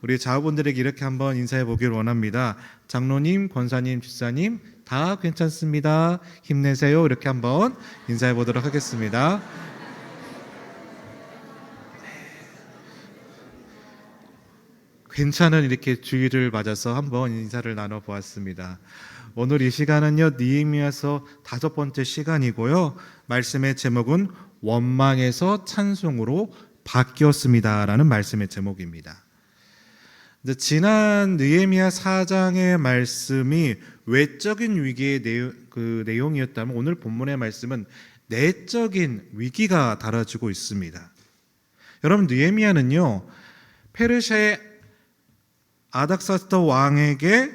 우리 자우분들에게 이렇게 한번 인사해 보기를 원합니다. 장로님, 권사님, 집사님 다 괜찮습니다. 힘내세요. 이렇게 한번 인사해 보도록 하겠습니다. 괜찮은 이렇게 주의를 맞아서 한번 인사를 나눠 보았습니다. 오늘 이 시간은요, 느헤미야서 5번째 시간이고요. 말씀의 제목은 원망에서 찬송으로 바뀌었습니다라는 말씀의 제목입니다. 지난 느헤미야 4장의 말씀이 외적인 위기의 내용이었다면 오늘 본문의 말씀은 내적인 위기가 다뤄지고 있습니다. 여러분, 느헤미야는요, 페르시아의 아닥사스다 왕에게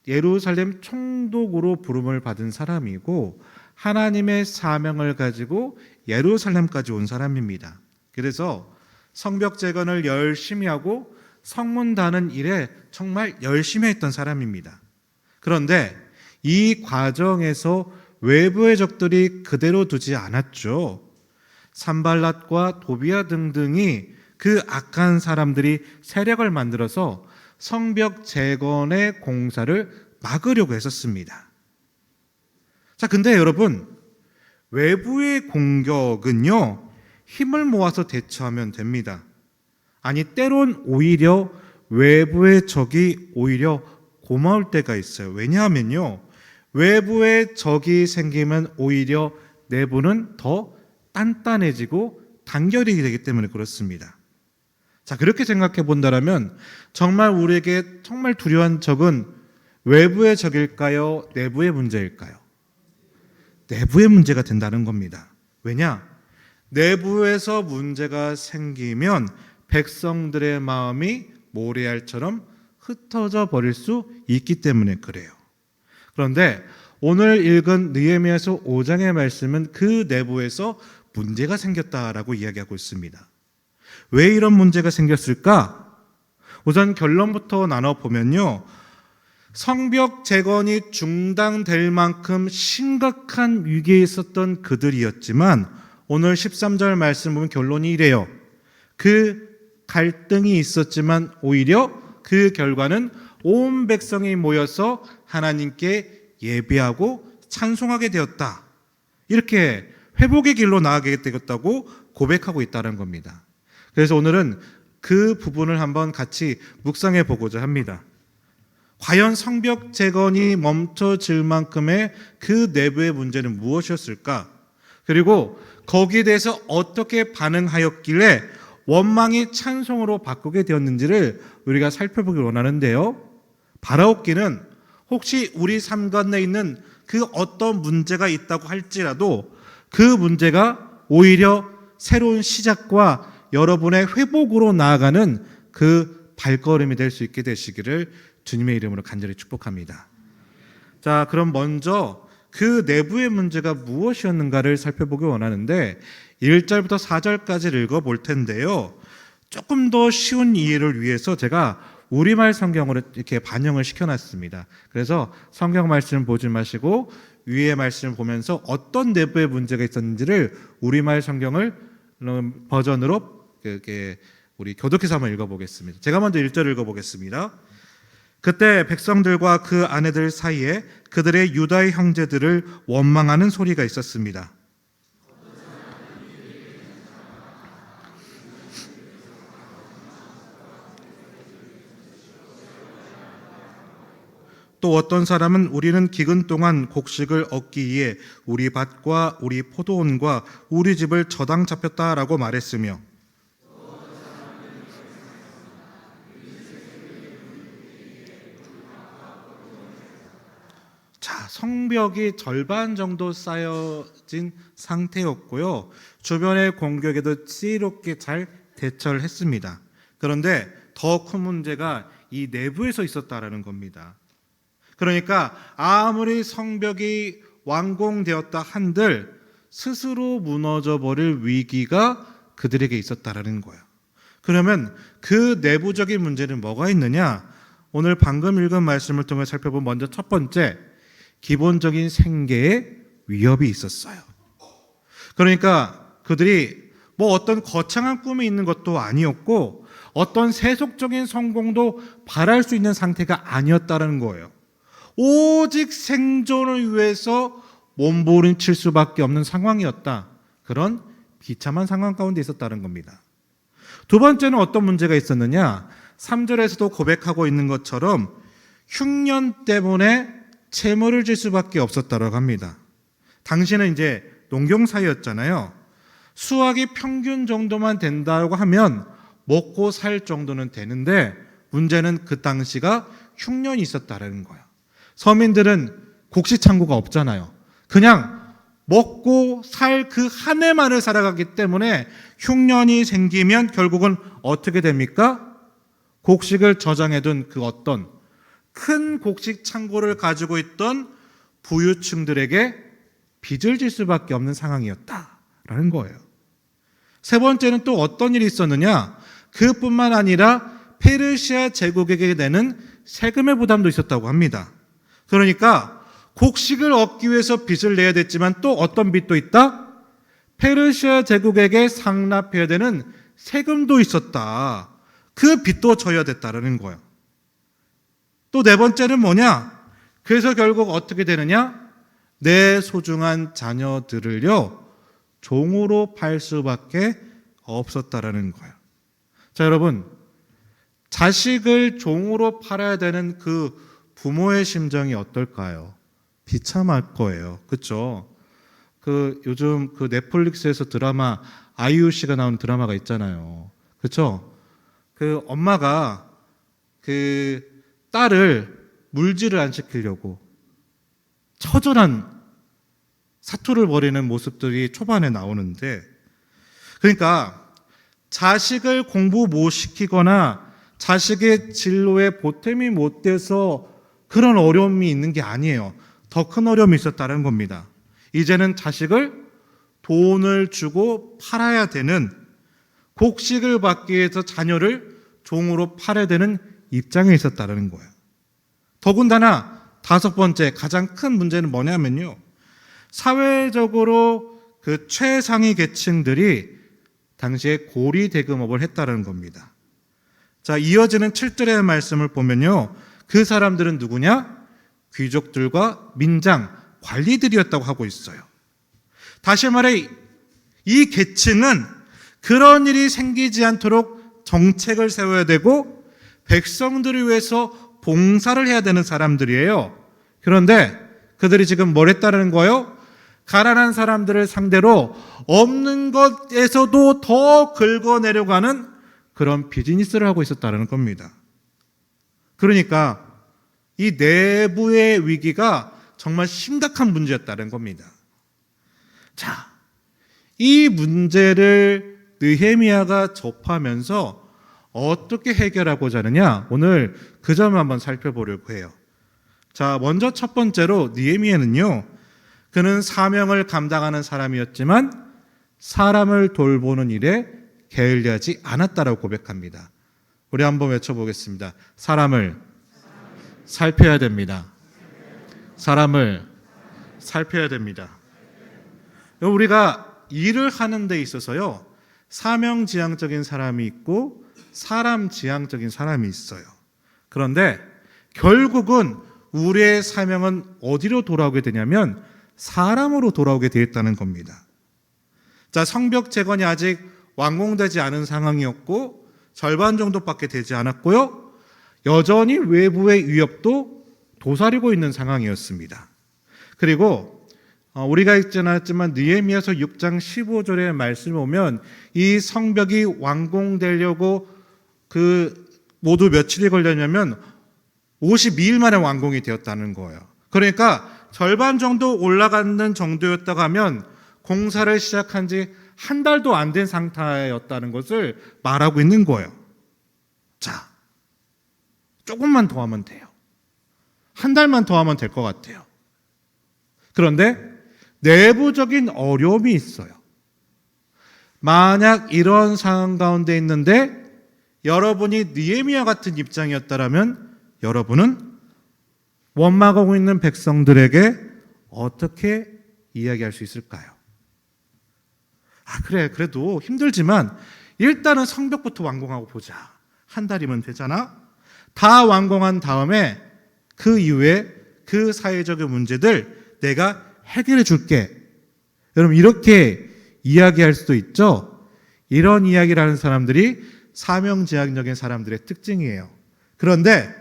예루살렘 총독으로 부름을 받은 사람이고 하나님의 사명을 가지고 예루살렘까지 온 사람입니다. 그래서 성벽 재건을 열심히 하고 성문 다는 일에 정말 열심히 했던 사람입니다. 그런데 이 과정에서 외부의 적들이 그대로 두지 않았죠. 산발랏과 도비야 등등이 그 악한 사람들이 세력을 만들어서 성벽 재건의 공사를 막으려고 했었습니다. 자, 근데 여러분, 외부의 공격은요, 힘을 모아서 대처하면 됩니다. 아니, 때론 오히려 외부의 적이 오히려 고마울 때가 있어요. 왜냐하면요, 외부의 적이 생기면 오히려 내부는 더 단단해지고 단결이 되기 때문에 그렇습니다. 자, 그렇게 생각해 본다면 정말 우리에게 정말 두려운 적은 외부의 적일까요? 내부의 문제일까요? 내부의 문제가 된다는 겁니다. 왜냐? 내부에서 문제가 생기면 백성들의 마음이 모래알처럼 흩어져 버릴 수 있기 때문에 그래요. 그런데 오늘 읽은 느헤미야서 5장의 말씀은 그 내부에서 문제가 생겼다라고 이야기하고 있습니다. 왜 이런 문제가 생겼을까? 우선 결론부터 나눠보면요, 성벽 재건이 중단될 만큼 심각한 위기에 있었던 그들이었지만 오늘 13절 말씀 보면 결론이 이래요. 그 갈등이 있었지만 오히려 그 결과는 온 백성이 모여서 하나님께 예배하고 찬송하게 되었다. 이렇게 회복의 길로 나아가게 되었다고 고백하고 있다는 겁니다. 그래서 오늘은 그 부분을 한번 같이 묵상해 보고자 합니다. 과연 성벽 재건이 멈춰질 만큼의 그 내부의 문제는 무엇이었을까? 그리고 거기에 대해서 어떻게 반응하였길래 원망이 찬송으로 바꾸게 되었는지를 우리가 살펴보기 원하는데요. 바라옵기는 혹시 우리 삶 가운데 있는 그 어떤 문제가 있다고 할지라도 그 문제가 오히려 새로운 시작과 여러분의 회복으로 나아가는 그 발걸음이 될 수 있게 되시기를 주님의 이름으로 간절히 축복합니다. 자, 그럼 먼저 그 내부의 문제가 무엇이었는가를 살펴보기 원하는데 1절부터 4절까지를 읽어볼 텐데요. 조금 더 쉬운 이해를 위해서 제가 우리말 성경으로 이렇게 반영을 시켜놨습니다. 그래서 성경 말씀 보지 마시고 위의 말씀을 보면서 어떤 내부의 문제가 있었는지를 우리말 성경을 버전으로 이렇게 우리 교독해서 한번 읽어보겠습니다. 제가 먼저 1절을 읽어보겠습니다. 그때 백성들과 그 아내들 사이에 그들의 유다의 형제들을 원망하는 소리가 있었습니다. 또 어떤 사람은 우리는 기근 동안 곡식을 얻기 위해 우리 밭과 우리 포도원과 우리 집을 저당 잡혔다라고 말했으며, 자, 성벽이 절반 정도 쌓여진 상태였고요. 주변의 공격에도 지혜롭게 잘 대처를 했습니다. 그런데 더 큰 문제가 이 내부에서 있었다라는 겁니다. 그러니까 아무리 성벽이 완공되었다 한들 스스로 무너져 버릴 위기가 그들에게 있었다라는 거예요. 그러면 그 내부적인 문제는 뭐가 있느냐? 오늘 방금 읽은 말씀을 통해 살펴보면 먼저 첫 번째, 기본적인 생계에 위협이 있었어요. 그러니까 그들이 뭐 어떤 거창한 꿈이 있는 것도 아니었고 어떤 세속적인 성공도 바랄 수 있는 상태가 아니었다는 거예요. 오직 생존을 위해서 몸부림칠 수밖에 없는 상황이었다. 그런 비참한 상황 가운데 있었다는 겁니다. 두 번째는 어떤 문제가 있었느냐? 3절에서도 고백하고 있는 것처럼 흉년 때문에 채무를 질 수밖에 없었다고 합니다. 당시는 이제 농경사회였잖아요. 수확이 평균 정도만 된다고 하면 먹고 살 정도는 되는데 문제는 그 당시가 흉년이 있었다는 거예요. 서민들은 곡식창고가 없잖아요. 그냥 먹고 살 그 한 해만을 살아가기 때문에 흉년이 생기면 결국은 어떻게 됩니까? 곡식을 저장해둔 그 어떤 큰 곡식 창고를 가지고 있던 부유층들에게 빚을 질 수밖에 없는 상황이었다라는 거예요. 세 번째는 또 어떤 일이 있었느냐? 그뿐만 아니라 페르시아 제국에게 내는 세금의 부담도 있었다고 합니다. 그러니까 곡식을 얻기 위해서 빚을 내야 됐지만 또 어떤 빚도 있다? 페르시아 제국에게 상납해야 되는 세금도 있었다. 그 빚도 져야 됐다라는 거예요. 또 네 번째는 뭐냐? 그래서 결국 어떻게 되느냐? 내 소중한 자녀들을요, 종으로 팔 수밖에 없었다라는 거예요. 자, 여러분, 자식을 종으로 팔아야 되는 그 부모의 심정이 어떨까요? 비참할 거예요. 그렇죠? 요즘 넷플릭스에서 드라마 아이유 씨가 나온 드라마가 있잖아요. 그렇죠? 엄마가 딸을 물질을 안 시키려고 처절한 사투를 벌이는 모습들이 초반에 나오는데, 그러니까 자식을 공부 못 시키거나 자식의 진로에 보탬이 못 돼서 그런 어려움이 있는 게 아니에요. 더 큰 어려움이 있었다는 겁니다. 이제는 자식을 돈을 주고 팔아야 되는, 곡식을 받기 위해서 자녀를 종으로 팔아야 되는 입장에 있었다는 거예요. 더군다나 다섯 번째 가장 큰 문제는 뭐냐면요, 사회적으로 그 최상위 계층들이 당시에 고리 대금업을 했다는 겁니다. 자, 이어지는 7절의 말씀을 보면요, 그 사람들은 누구냐? 귀족들과 민장, 관리들이었다고 하고 있어요. 다시 말해 이 계층은 그런 일이 생기지 않도록 정책을 세워야 되고 백성들을 위해서 봉사를 해야 되는 사람들이에요. 그런데 그들이 지금 뭘 했다는 거예요? 가난한 사람들을 상대로 없는 것에서도 더 긁어내려고 하는 그런 비즈니스를 하고 있었다는 겁니다. 그러니까 이 내부의 위기가 정말 심각한 문제였다는 겁니다. 자, 이 문제를 느헤미야가 접하면서 어떻게 해결하고자 하느냐? 오늘 그 점을 한번 살펴보려고 해요. 자, 먼저 첫 번째로 느헤미야는요, 그는 사명을 감당하는 사람이었지만 사람을 돌보는 일에 게을리하지 않았다라고 고백합니다. 우리 한번 외쳐보겠습니다. 사람을 살펴야 됩니다. 사람을 살펴야 됩니다. 우리가 일을 하는 데 있어서요, 사명지향적인 사람이 있고 사람지향적인 사람이 있어요. 그런데 결국은 우리의 사명은 어디로 돌아오게 되냐면 사람으로 돌아오게 되어 있다는 겁니다. 자, 성벽 재건이 아직 완공되지 않은 상황이었고 절반 정도밖에 되지 않았고요, 여전히 외부의 위협도 도사리고 있는 상황이었습니다. 그리고 우리가 읽지 않았지만 느헤미야서 6장 15절의 말씀을 보면 이 성벽이 완공되려고 모두 며칠이 걸렸냐면 52일 만에 완공이 되었다는 거예요. 그러니까 절반 정도 올라가는 정도였다고 하면 공사를 시작한 지 한 달도 안 된 상태였다는 것을 말하고 있는 거예요. 자, 조금만 더 하면 돼요. 한 달만 더 하면 될 것 같아요. 그런데 내부적인 어려움이 있어요. 만약 이런 상황 가운데 있는데 여러분이 느헤미야 같은 입장이었다면 여러분은 원망하고 있는 백성들에게 어떻게 이야기할 수 있을까요? 그래도 힘들지만 일단은 성벽부터 완공하고 보자. 한 달이면 되잖아. 다 완공한 다음에 그 이후에 그 사회적인 문제들 내가 해결해 줄게. 여러분 이렇게 이야기할 수도 있죠. 이런 이야기를 하는 사람들이 사명지향적인 사람들의 특징이에요. 그런데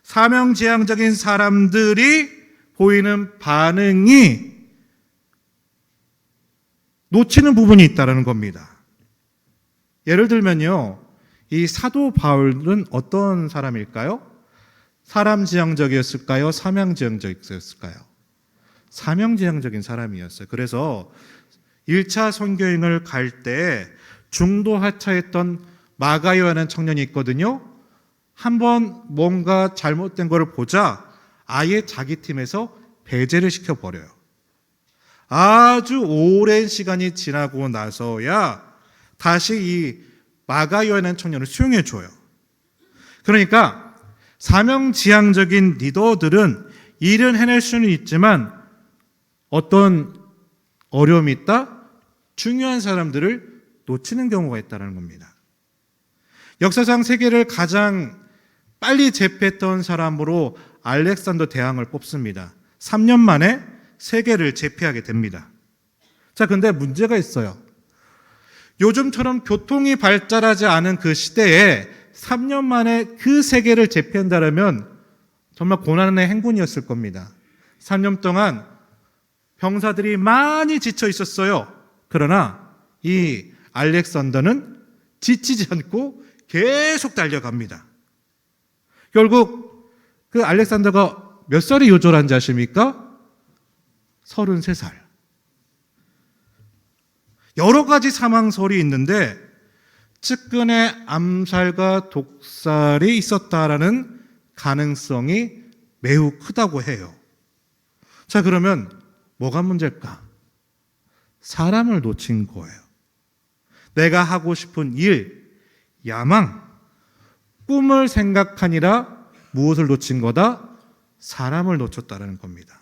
사명지향적인 사람들이 보이는 반응이 놓치는 부분이 있다는 겁니다. 예를 들면요, 이 사도 바울은 어떤 사람일까요? 사람지향적이었을까요? 사명지향적이었을까요? 사명지향적인 사람이었어요. 그래서 1차 선교행을 갈 때 중도 하차했던 마가요라는 청년이 있거든요. 한번 뭔가 잘못된 걸 보자 아예 자기 팀에서 배제를 시켜버려요. 아주 오랜 시간이 지나고 나서야 다시 이 마가요라는 청년을 수용해줘요. 그러니까 사명지향적인 리더들은 일은 해낼 수는 있지만 어떤 어려움이 있다? 중요한 사람들을 놓치는 경우가 있다는 겁니다. 역사상 세계를 가장 빨리 제패했던 사람으로 알렉산더 대왕을 뽑습니다. 3년 만에 세계를 제패하게 됩니다. 자, 근데 문제가 있어요. 요즘처럼 교통이 발달하지 않은 그 시대에 3년 만에 그 세계를 제패한다면 정말 고난의 행군이었을 겁니다. 3년 동안 병사들이 많이 지쳐 있었어요. 그러나 이 알렉산더는 지치지 않고 계속 달려갑니다. 결국 그 알렉산더가 몇 살이 요절한지 아십니까? 33살. 여러 가지 사망설이 있는데 측근의 암살과 독살이 있었다라는 가능성이 매우 크다고 해요. 자, 그러면 뭐가 문제일까? 사람을 놓친 거예요. 내가 하고 싶은 일, 야망, 꿈을 생각하니라 무엇을 놓친 거다? 사람을 놓쳤다는 겁니다.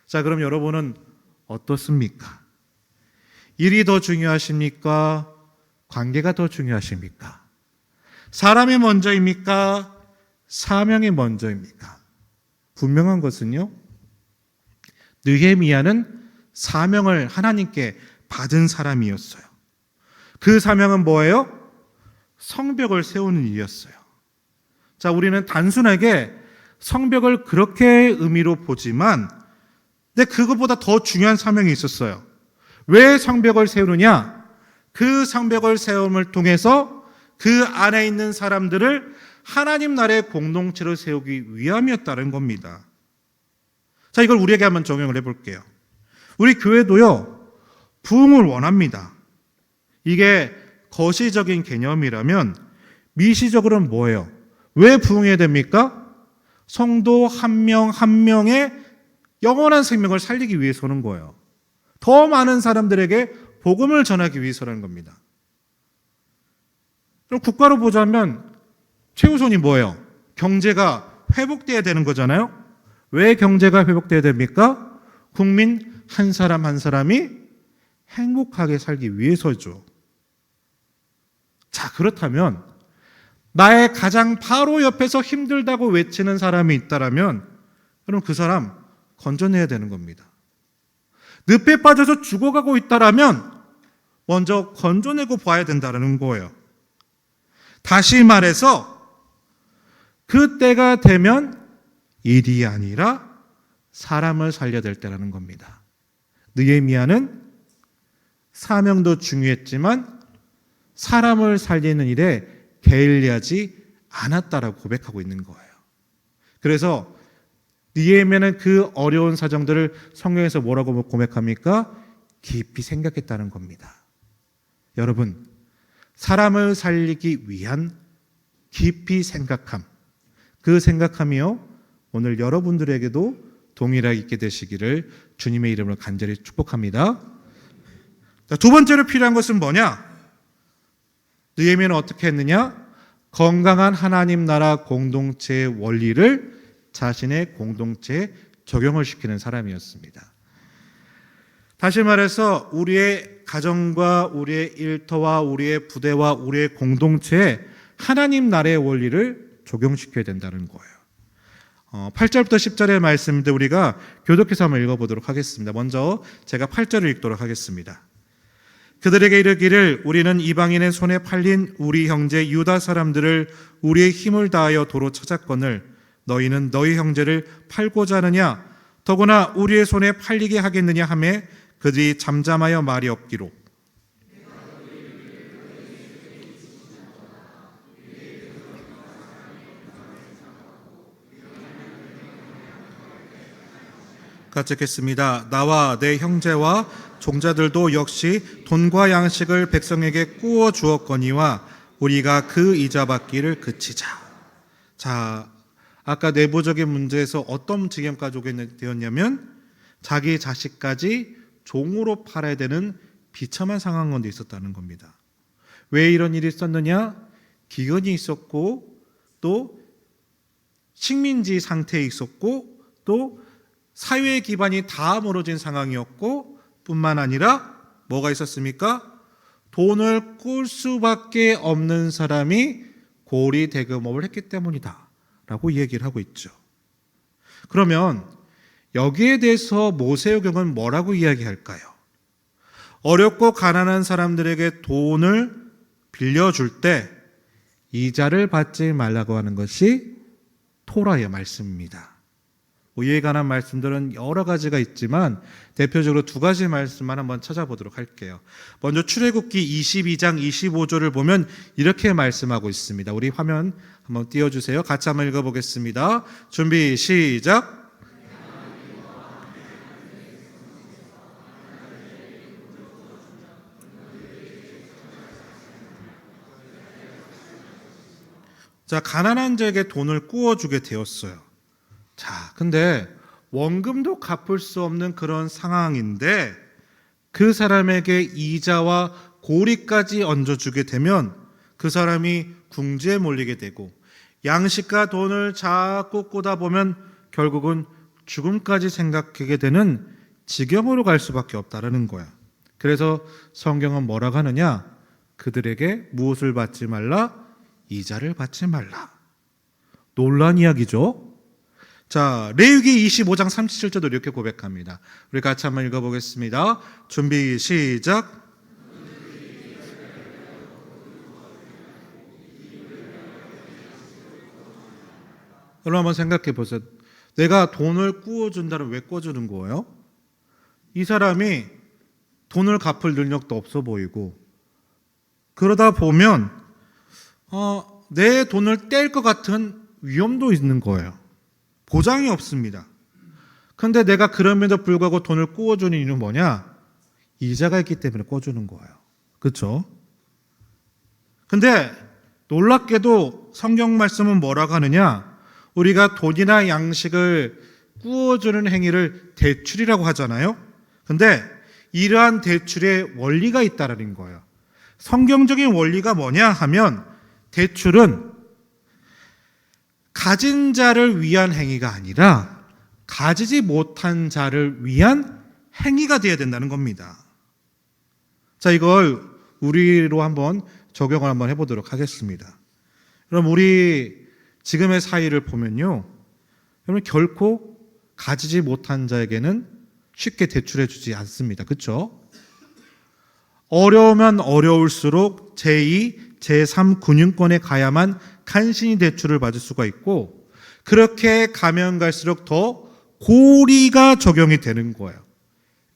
자, 그럼 여러분은 어떻습니까? 일이 더 중요하십니까? 관계가 더 중요하십니까? 사람이 먼저입니까? 사명이 먼저입니까? 분명한 것은요, 느헤미야는 사명을 하나님께 받은 사람이었어요. 그 사명은 뭐예요? 성벽을 세우는 일이었어요. 자, 우리는 단순하게 성벽을 그렇게 의미로 보지만, 근데 그것보다 더 중요한 사명이 있었어요. 왜 성벽을 세우느냐? 그 성벽을 세움을 통해서 그 안에 있는 사람들을 하나님 나라의 공동체로 세우기 위함이었다는 겁니다. 자, 이걸 우리에게 한번 적용을 해볼게요. 우리 교회도요, 부흥을 원합니다. 이게 거시적인 개념이라면 미시적으로는 뭐예요? 왜 부흥해야 됩니까? 성도 한 명 한 명의 영원한 생명을 살리기 위해서는 거예요. 더 많은 사람들에게 복음을 전하기 위해서라는 겁니다. 그럼 국가로 보자면 최우선이 뭐예요? 경제가 회복돼야 되는 거잖아요. 왜 경제가 회복돼야 됩니까? 국민 한 사람 한 사람이 행복하게 살기 위해서죠. 자, 그렇다면 나의 가장 바로 옆에서 힘들다고 외치는 사람이 있다면 그럼 그 사람 건져내야 되는 겁니다. 늪에 빠져서 죽어가고 있다면 먼저 건져내고 봐야 된다는 거예요. 다시 말해서 그때가 되면 일이 아니라 사람을 살려야 될 때라는 겁니다. 느헤미야는 사명도 중요했지만 사람을 살리는 일에 게을리하지 않았다라고 고백하고 있는 거예요. 그래서 느헤미야는 그 어려운 사정들을 성경에서 뭐라고 고백합니까? 깊이 생각했다는 겁니다. 여러분, 사람을 살리기 위한 깊이 생각함, 그 생각함이요, 오늘 여러분들에게도 동일하게 있게 되시기를 주님의 이름으로 간절히 축복합니다. 자, 두 번째로 필요한 것은 뭐냐? 느헤미야는 어떻게 했느냐? 건강한 하나님 나라 공동체의 원리를 자신의 공동체에 적용을 시키는 사람이었습니다. 다시 말해서 우리의 가정과 우리의 일터와 우리의 부대와 우리의 공동체에 하나님 나라의 원리를 적용시켜야 된다는 거예요. 8절부터 10절의 말씀인데 우리가 교독해서 한번 읽어보도록 하겠습니다. 먼저 제가 8절을 읽도록 하겠습니다. 그들에게 이르기를 우리는 이방인의 손에 팔린 우리 형제 유다 사람들을 우리의 힘을 다하여 도로 찾았거늘 너희는 너희 형제를 팔고자 하느냐 더구나 우리의 손에 팔리게 하겠느냐 하매 그들이 잠잠하여 말이 없기로 같이 읽겠습니다. 나와 내 형제와 종자들도 역시 돈과 양식을 백성에게 꾸어 주었거니와 우리가 그 이자 받기를 그치자. 자, 아까 내부적인 문제에서 어떤 지경까지 오게 되었냐면 자기 자식까지 종으로 팔아야 되는 비참한 상황이 있었다는 겁니다. 왜 이런 일이 있었느냐? 기근이 있었고 또 식민지 상태에 있었고 또 사회의 기반이 다 무너진 상황이었고 뿐만 아니라 뭐가 있었습니까? 돈을 꿀 수밖에 없는 사람이 고리 대금업을 했기 때문이다 라고 얘기를 하고 있죠. 그러면 여기에 대해서 모세오경은 뭐라고 이야기할까요? 어렵고 가난한 사람들에게 돈을 빌려줄 때 이자를 받지 말라고 하는 것이 토라의 말씀입니다. 이에 관한 말씀들은 여러 가지가 있지만 대표적으로 두 가지 말씀만 한번 찾아보도록 할게요. 먼저 출애굽기 22장 25절을 보면 이렇게 말씀하고 있습니다. 우리 화면 한번 띄워주세요. 같이 한번 읽어보겠습니다. 준비 시작. 자, 가난한 자에게 돈을 꾸어주게 되었어요. 자, 근데 원금도 갚을 수 없는 그런 상황인데 그 사람에게 이자와 고리까지 얹어주게 되면 그 사람이 궁지에 몰리게 되고 양식과 돈을 자꾸 꾸다 보면 결국은 죽음까지 생각하게 되는 지경으로 갈 수밖에 없다라는 거야. 그래서 성경은 뭐라고 하느냐? 그들에게 무엇을 받지 말라? 이자를 받지 말라. 놀라운 이야기죠. 자, 레위기 25장 37절도 이렇게 고백합니다. 우리 같이 한번 읽어보겠습니다. 준비 시작. 여러분 한번 생각해 보세요. 내가 돈을 꾸어준다면 왜 꾸어주는 거예요? 이 사람이 돈을 갚을 능력도 없어 보이고 그러다 보면 내 돈을 뗄 것 같은 위험도 있는 거예요. 보장이 없습니다. 그런데 내가 그럼에도 불구하고 돈을 꾸어주는 이유는 뭐냐? 이자가 있기 때문에 꾸어주는 거예요. 그렇죠? 근데 놀랍게도 성경 말씀은 뭐라고 하느냐? 우리가 돈이나 양식을 꾸어주는 행위를 대출이라고 하잖아요. 근데 이러한 대출에 원리가 있다라는 거예요. 성경적인 원리가 뭐냐 하면 대출은 가진 자를 위한 행위가 아니라 가지지 못한 자를 위한 행위가 되어야 된다는 겁니다. 자, 이걸 우리로 한번 적용을 한번 해보도록 하겠습니다. 그럼 우리 지금의 사회를 보면요, 여러분 결코 가지지 못한 자에게는 쉽게 대출해 주지 않습니다. 그렇죠? 어려우면 어려울수록 제2, 제3 금융권에 가야만 간신히 대출을 받을 수가 있고 그렇게 가면 갈수록 더 고리가 적용이 되는 거예요.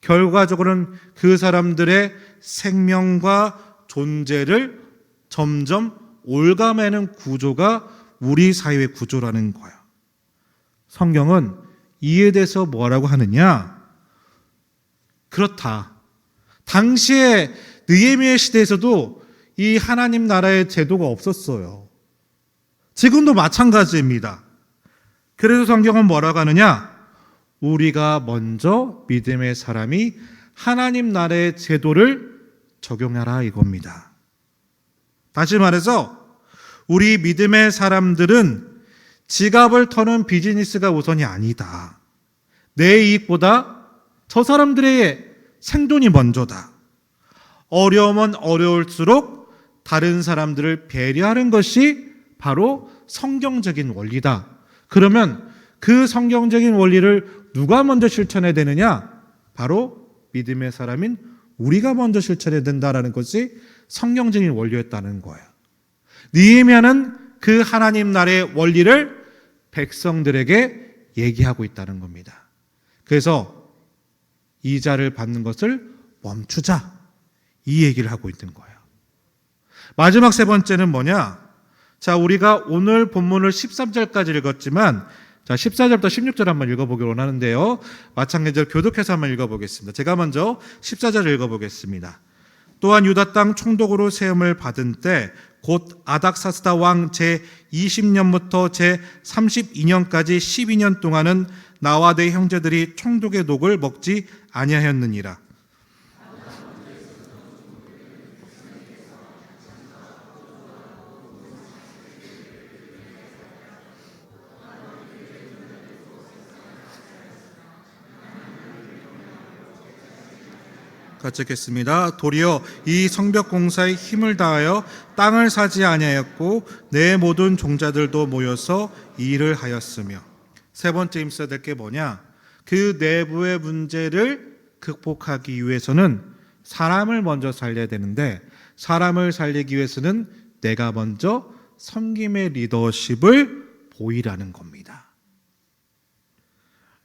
결과적으로는 그 사람들의 생명과 존재를 점점 올가매는 구조가 우리 사회의 구조라는 거예요. 성경은 이에 대해서 뭐라고 하느냐? 그렇다. 당시에 느헤미야 시대에서도 이 하나님 나라의 제도가 없었어요. 지금도 마찬가지입니다. 그래서 성경은 뭐라고 하느냐? 우리가 먼저 믿음의 사람이 하나님 나라의 제도를 적용하라 이겁니다. 다시 말해서 우리 믿음의 사람들은 지갑을 터는 비즈니스가 우선이 아니다. 내 이익보다 저 사람들의 생존이 먼저다. 어려우면 어려울수록 다른 사람들을 배려하는 것이 바로 성경적인 원리다. 그러면 그 성경적인 원리를 누가 먼저 실천해야 되느냐? 바로 믿음의 사람인 우리가 먼저 실천해야 된다는 것이 성경적인 원리였다는 거예요. 느헤미야는 그 하나님 나라의 원리를 백성들에게 얘기하고 있다는 겁니다. 그래서 이자를 받는 것을 멈추자, 이 얘기를 하고 있는 거예요. 마지막 세 번째는 뭐냐? 자, 우리가 오늘 본문을 13절까지 읽었지만, 자, 14절부터 16절 한번 읽어보기로 원하는데요. 마찬가지로 교독해서 한번 읽어보겠습니다. 제가 먼저 14절을 읽어보겠습니다. 또한 유다 땅 총독으로 세움을 받은 때 곧 아닥사스다 왕 제 20년부터 제 32년까지 12년 동안은 나와 내 형제들이 총독의 녹을 먹지 아니하였느니라. 같이 읽겠습니다. 도리어 이 성벽 공사에 힘을 다하여 땅을 사지 아니하였고 내 모든 종자들도 모여서 이 일을 하였으며. 세 번째 힘써야 될 게 뭐냐? 그 내부의 문제를 극복하기 위해서는 사람을 먼저 살려야 되는데, 사람을 살리기 위해서는 내가 먼저 섬김의 리더십을 보이라는 겁니다.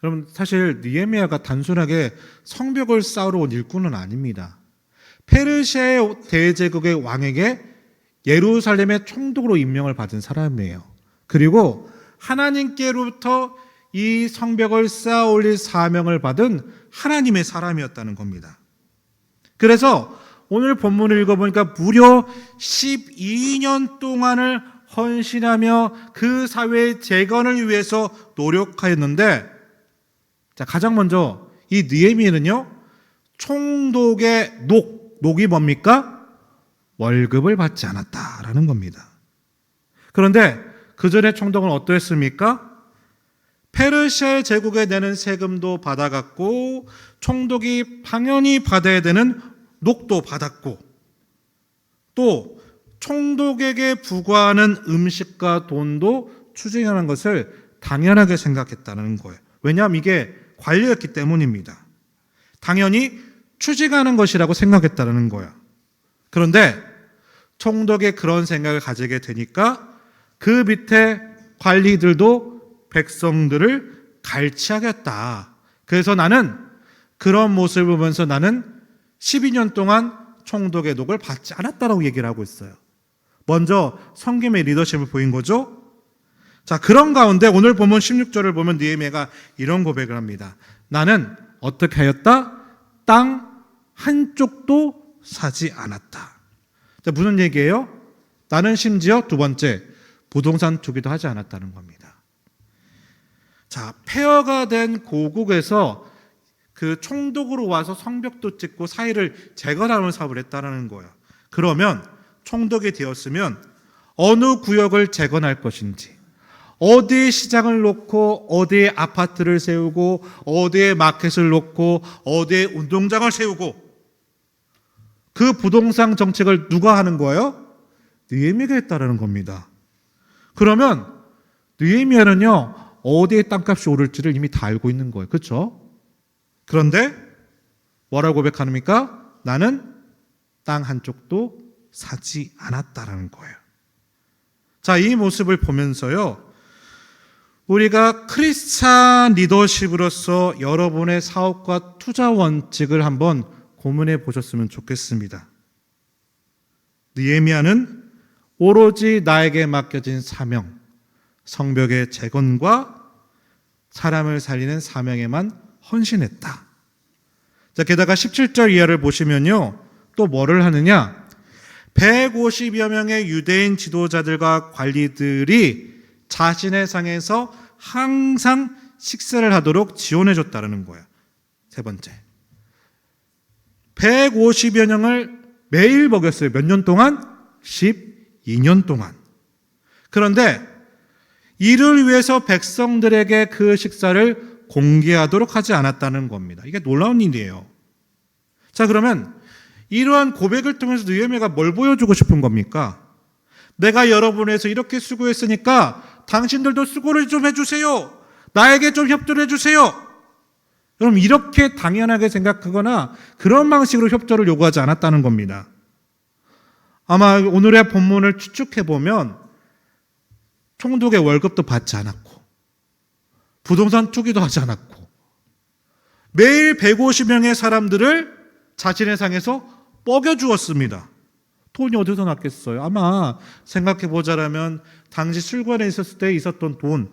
여러분, 사실 느헤미야가 단순하게 성벽을 쌓으러 온 일꾼은 아닙니다. 페르시아의 대제국의 왕에게 예루살렘의 총독으로 임명을 받은 사람이에요. 그리고 하나님께로부터 이 성벽을 쌓아 올릴 사명을 받은 하나님의 사람이었다는 겁니다. 그래서 오늘 본문을 읽어보니까 무려 12년 동안을 헌신하며 그 사회의 재건을 위해서 노력하였는데, 자, 가장 먼저 이 느헤미야는요, 총독의 녹이 뭡니까? 월급을 받지 않았다라는 겁니다. 그런데 그 전에 총독은 어떠했습니까? 페르시아의 제국에 내는 세금도 받아갔고, 총독이 당연히 받아야 되는 녹도 받았고, 또 총독에게 부과하는 음식과 돈도 추징하는 것을 당연하게 생각했다는 거예요. 왜냐하면 이게 관리였기 때문입니다. 당연히 추징하는 것이라고 생각했다는 거야. 그런데 총독이 그런 생각을 가지게 되니까 그 밑에 관리들도 백성들을 갈취하겠다. 그래서 나는 그런 모습을 보면서 나는 12년 동안 총독의 녹을 받지 않았다라고 얘기를 하고 있어요. 먼저 섬김의 리더십을 보인 거죠. 자, 그런 가운데 오늘 보면 16절을 보면 느헤미야가 이런 고백을 합니다. 나는 어떻게 하였다? 땅 한쪽도 사지 않았다. 자, 무슨 얘기예요? 나는 심지어 두 번째, 부동산 투기도 하지 않았다는 겁니다. 자, 폐허가 된 고국에서 그 총독으로 와서 성벽도 짓고 사회를 재건하는 사업을 했다는 거예요. 그러면 총독이 되었으면 어느 구역을 재건할 것인지, 어디에 시장을 놓고 어디에 아파트를 세우고 어디에 마켓을 놓고 어디에 운동장을 세우고, 그 부동산 정책을 누가 하는 거예요? 느헤미야가 했다라는 겁니다. 그러면 느헤미야는요, 어디에 땅값이 오를지를 이미 다 알고 있는 거예요. 그렇죠? 그런데 뭐라고 고백합니까? 나는 땅 한쪽도 사지 않았다라는 거예요. 자, 이 모습을 보면서요, 우리가 크리스찬 리더십으로서 여러분의 사업과 투자 원칙을 한번 고민해 보셨으면 좋겠습니다. 느헤미야는 오로지 나에게 맡겨진 사명, 성벽의 재건과 사람을 살리는 사명에만 헌신했다. 자, 게다가 17절 이하를 보시면요, 또 뭐를 하느냐? 150여 명의 유대인 지도자들과 관리들이 자신의 상에서 항상 식사를 하도록 지원해 줬다는 거예요. 세 번째, 150여 명을 매일 먹였어요. 몇 년 동안? 12년 동안. 그런데 이를 위해서 백성들에게 그 식사를 공개하도록 하지 않았다는 겁니다. 이게 놀라운 일이에요. 자, 그러면 이러한 고백을 통해서 느헤미야가 뭘 보여주고 싶은 겁니까? 내가 여러분을 위해서 이렇게 수고했으니까 당신들도 수고를 좀 해주세요. 나에게 좀 협조를 해주세요. 여러분, 이렇게 당연하게 생각하거나 그런 방식으로 협조를 요구하지 않았다는 겁니다. 아마 오늘의 본문을 추측해보면 총독의 월급도 받지 않았고 부동산 투기도 하지 않았고 매일 150명의 사람들을 자신의 상에서 뻐겨주었습니다. 돈이 어디서 났겠어요? 아마 생각해보자라면 당시 술관에 있었을 때 있었던 돈,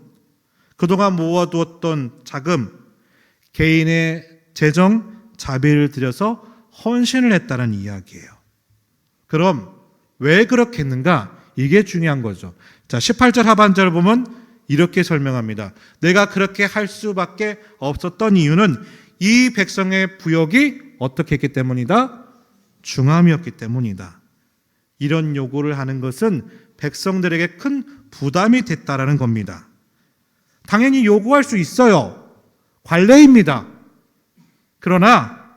그동안 모아두었던 자금, 개인의 재정, 자비를 들여서 헌신을 했다는 이야기예요. 그럼 왜 그렇게 했는가? 이게 중요한 거죠. 자, 18절 하반절을 보면 이렇게 설명합니다. 내가 그렇게 할 수밖에 없었던 이유는 이 백성의 부역이 어떻게 했기 때문이다? 중함이었기 때문이다. 이런 요구를 하는 것은 백성들에게 큰 부담이 됐다라는 겁니다. 당연히 요구할 수 있어요. 관례입니다. 그러나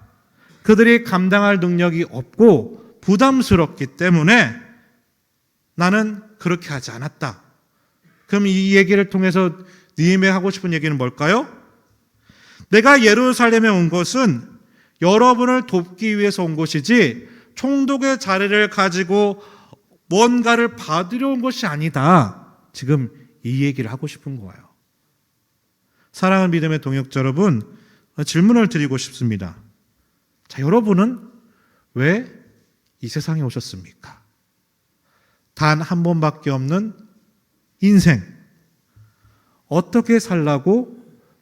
그들이 감당할 능력이 없고 부담스럽기 때문에 나는 그렇게 하지 않았다. 그럼 이 얘기를 통해서 느헤미야가 하고 싶은 얘기는 뭘까요? 내가 예루살렘에 온 것은 여러분을 돕기 위해서 온 것이지 총독의 자리를 가지고 뭔가를 받으려 온 것이 아니다. 지금 이 얘기를 하고 싶은 거예요. 사랑하는 믿음의 동역자 여러분, 질문을 드리고 싶습니다. 자, 여러분은 왜 이 세상에 오셨습니까? 단 한 번밖에 없는 인생. 어떻게 살라고,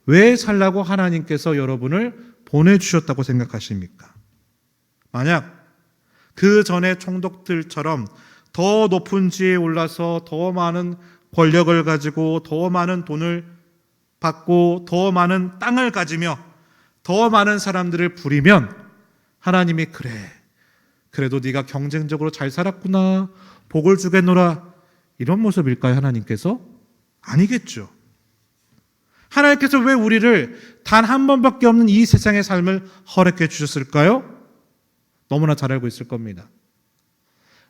왜 살라고 하나님께서 여러분을 보내주셨다고 생각하십니까? 만약 그 전에 총독들처럼 더 높은 지위에 올라서 더 많은 권력을 가지고 더 많은 돈을 받고 더 많은 땅을 가지며 더 많은 사람들을 부리면 하나님이 그래도 네가 경쟁적으로 잘 살았구나, 복을 주겠노라, 이런 모습일까요? 하나님께서? 아니겠죠. 하나님께서 왜 우리를 단 한 번밖에 없는 이 세상의 삶을 허락해 주셨을까요? 너무나 잘 알고 있을 겁니다.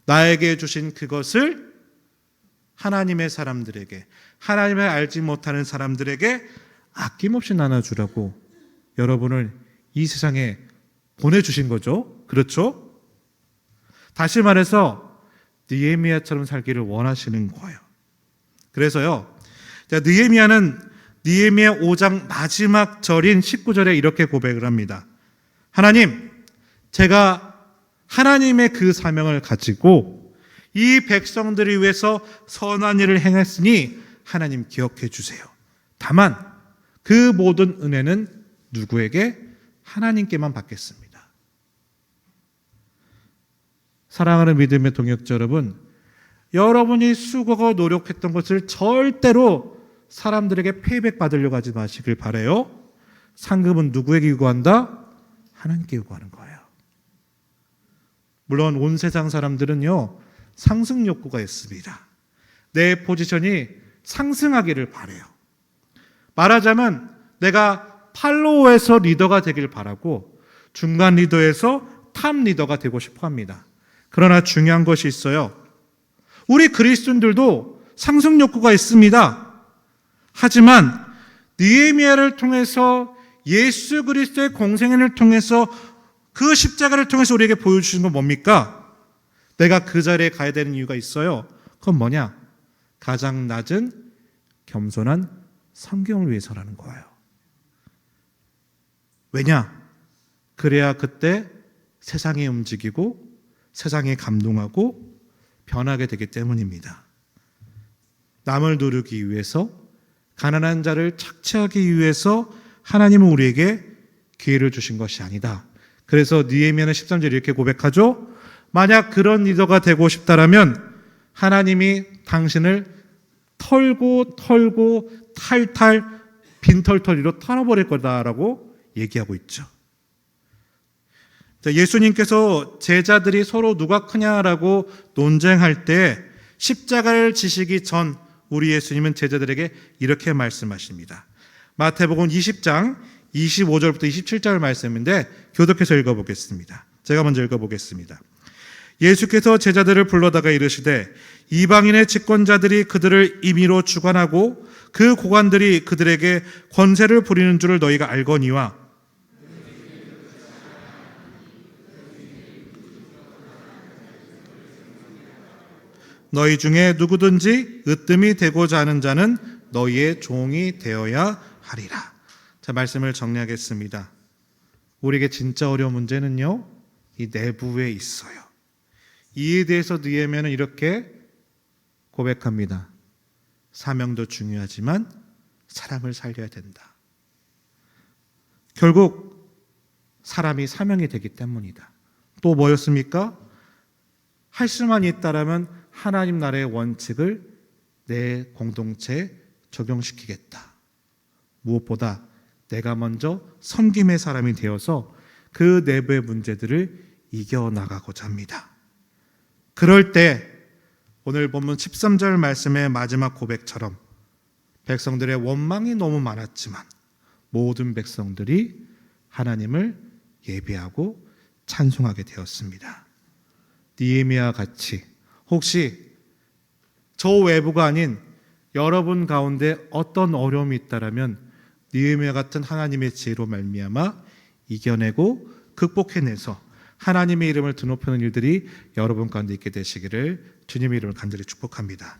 나에게 주신 그것을 하나님의 사람들에게, 하나님을 알지 못하는 사람들에게 아낌없이 나눠주라고 여러분을 이 세상에 보내주신 거죠. 그렇죠? 다시 말해서 느헤미야처럼 살기를 원하시는 거예요. 그래서요, 느헤미야는 느헤미야 5장 마지막 절인 19절에 이렇게 고백을 합니다. 하나님, 제가 하나님의 그 사명을 가지고 이 백성들을 위해서 선한 일을 행했으니 하나님 기억해 주세요. 다만 그 모든 은혜는 누구에게? 하나님께만 받겠습니다. 사랑하는 믿음의 동역자 여러분, 여러분이 수고하고 노력했던 것을 절대로 사람들에게 페이백 받으려고 하지 마시길 바라요. 상급은 누구에게 요구한다? 하나님께 요구하는 거예요. 물론 온 세상 사람들은요, 상승 욕구가 있습니다. 내 포지션이 상승하기를 바라요. 말하자면 내가 팔로워에서 리더가 되길 바라고 중간 리더에서 탑 리더가 되고 싶어 합니다. 그러나 중요한 것이 있어요. 우리 그리스도인들도 상승 욕구가 있습니다. 하지만 느헤미야를 통해서 예수 그리스도의 공생애를 통해서 그 십자가를 통해서 우리에게 보여주신 건 뭡니까? 내가 그 자리에 가야 되는 이유가 있어요. 그건 뭐냐? 가장 낮은 겸손한 성경을 위해서라는 거예요. 왜냐? 그래야 그때 세상이 움직이고 세상에 감동하고 변하게 되기 때문입니다. 남을 누르기 위해서, 가난한 자를 착취하기 위해서 하나님은 우리에게 기회를 주신 것이 아니다. 그래서 느헤미야는 13절에 이렇게 고백하죠. 만약 그런 리더가 되고 싶다라면 하나님이 당신을 털고 탈탈 빈털터리로 털어버릴 거다라고 얘기하고 있죠. 예수님께서 제자들이 서로 누가 크냐라고 논쟁할 때 십자가를 지시기 전 우리 예수님은 제자들에게 이렇게 말씀하십니다. 마태복음 20장 25절부터 27절 말씀인데 교독해서 읽어보겠습니다. 제가 먼저 읽어보겠습니다. 예수께서 제자들을 불러다가 이르시되 이방인의 집권자들이 그들을 임의로 주관하고 그 고관들이 그들에게 권세를 부리는 줄을 너희가 알거니와 너희 중에 누구든지 으뜸이 되고자 하는 자는 너희의 종이 되어야 하리라. 자, 말씀을 정리하겠습니다. 우리에게 진짜 어려운 문제는요, 이 내부에 있어요. 이에 대해서 느헤미야는 이렇게 고백합니다. 사명도 중요하지만 사람을 살려야 된다. 결국 사람이 사명이 되기 때문이다. 또 뭐였습니까? 할 수만 있다라면 하나님 나라의 원칙을 내 공동체에 적용시키겠다. 무엇보다 내가 먼저 섬김의 사람이 되어서 그 내부의 문제들을 이겨나가고자 합니다. 그럴 때 오늘 본문 13절 말씀의 마지막 고백처럼 백성들의 원망이 너무 많았지만 모든 백성들이 하나님을 예배하고 찬송하게 되었습니다. 느헤미야와 같이 혹시 저 외부가 아닌 여러분 가운데 어떤 어려움이 있다라면 느헤미야 같은 하나님의 지혜로 말미암아 이겨내고 극복해내서 하나님의 이름을 드높이는 일들이 여러분 가운데 있게 되시기를 주님의 이름으로 간절히 축복합니다.